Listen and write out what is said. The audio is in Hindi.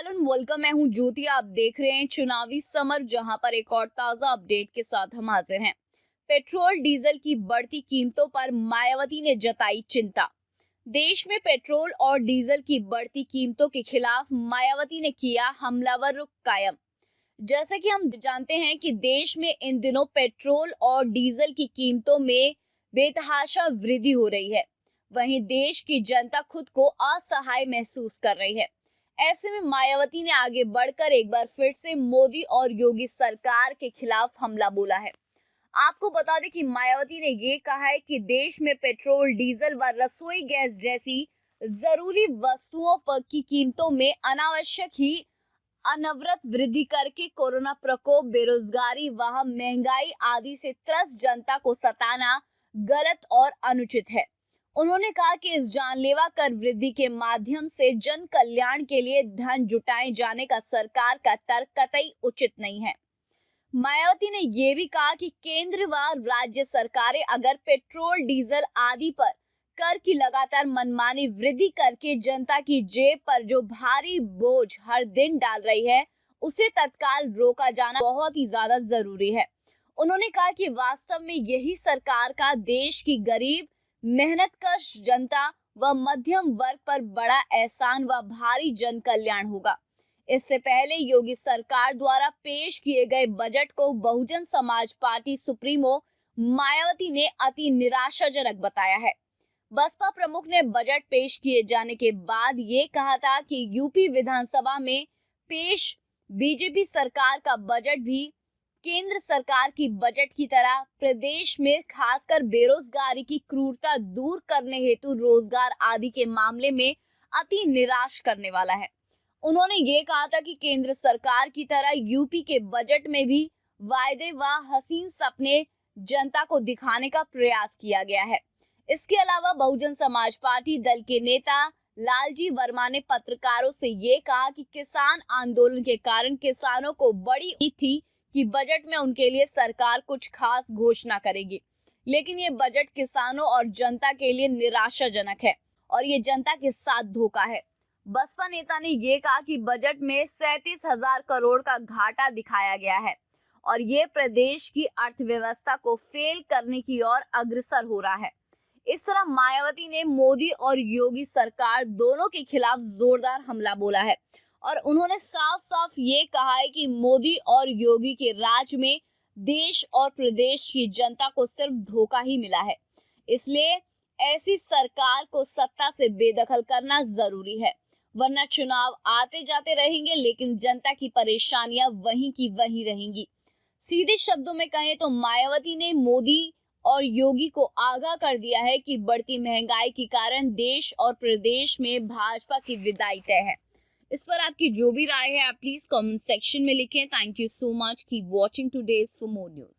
Hello welcome. मैं हूं ज्योति। आप देख रहे हैं चुनावी समर, जहां पर एक और ताजा अपडेट के साथ हम हाजिर हैं। पेट्रोल डीजल की बढ़ती कीमतों पर मायावती ने जताई चिंता। देश में पेट्रोल और डीजल की बढ़ती कीमतों के खिलाफ मायावती ने किया हमलावर रुख कायम। जैसे कि हम जानते हैं कि देश में इन दिनों पेट्रोल और डीजल की कीमतों में बेतहाशा वृद्धि हो रही है। वहीं देश की जनता खुद को असहाय महसूस कर रही है। ऐसे में मायावती ने आगे बढ़कर एक बार फिर से मोदी और योगी सरकार के खिलाफ हमला बोला है। आपको बता दें कि मायावती ने ये कहा है कि देश में पेट्रोल, डीजल व रसोई गैस जैसी जरूरी वस्तुओं पर की कीमतों में अनावश्यक ही अनवरत वृद्धि करके कोरोना प्रकोप, बेरोजगारी व महंगाई आदि से त्रस्त जनता को सताना गलत और अनुचित है। उन्होंने कहा कि इस जानलेवा कर वृद्धि के माध्यम से जन कल्याण के लिए धन जुटाए जाने का सरकार का तर्क कतई उचित नहीं है। मायावती ने यह भी कहा कि केंद्र व राज्य सरकारें अगर पेट्रोल, डीजल आदि पर कर की लगातार मनमानी वृद्धि करके जनता की जेब पर जो भारी बोझ हर दिन डाल रही है, उसे तत्काल रोका जाना बहुत ही ज्यादा जरूरी है। उन्होंने कहा कि वास्तव में यही सरकार का देश की गरीब, मेहनतकश जनता व मध्यम वर्ग पर बड़ा एहसान व भारी जन कल्याण होगा। इससे पहले योगी सरकार द्वारा पेश किए गए बजट को बहुजन समाज पार्टी सुप्रीमो मायावती ने अति निराशाजनक बताया है। बसपा प्रमुख ने बजट पेश किए जाने के बाद ये कहा था कि यूपी विधानसभा में पेश बीजेपी सरकार का बजट भी केंद्र सरकार की बजट की तरह प्रदेश में खासकर बेरोजगारी की क्रूरता दूर करने हेतु रोजगार आदि के मामले में अति निराश करने वाला है। उन्होंने ये कहा था कि केंद्र सरकार की तरह यूपी के बजट में भी वायदे व हसीन सपने जनता को दिखाने का प्रयास किया गया है। इसके अलावा बहुजन समाज पार्टी दल के नेता लालजी वर्मा ने पत्रकारों से ये कहा कि किसान आंदोलन के कारण किसानों को बड़ी उम्मीद थी कि बजट में उनके लिए सरकार कुछ खास घोषणा करेगी, लेकिन ये बजट किसानों और जनता के लिए निराशाजनक है और ये जनता के साथ धोखा है। बसपा नेता ने ये कहा कि बजट में 37,000 करोड़ का घाटा दिखाया गया है और ये प्रदेश की अर्थव्यवस्था को फेल करने की ओर अग्रसर हो रहा है। इस तरह मायावती ने मोदी और योगी सरकार दोनों के खिलाफ जोरदार हमला बोला है और उन्होंने साफ साफ ये कहा है कि मोदी और योगी के राज में देश और प्रदेश की जनता को सिर्फ धोखा ही मिला है। इसलिए ऐसी सरकार को सत्ता से बेदखल करना जरूरी है, वरना चुनाव आते जाते रहेंगे लेकिन जनता की परेशानियां वहीं की वहीं रहेंगी। सीधे शब्दों में कहें तो मायावती ने मोदी और योगी को आगाह कर दिया है कि बढ़ती महंगाई के कारण देश और प्रदेश में भाजपा की विदाई तय है। इस पर आपकी जो भी राय है आप प्लीज कमेंट सेक्शन में लिखें। Thank you so much. Keep watching today's for more news.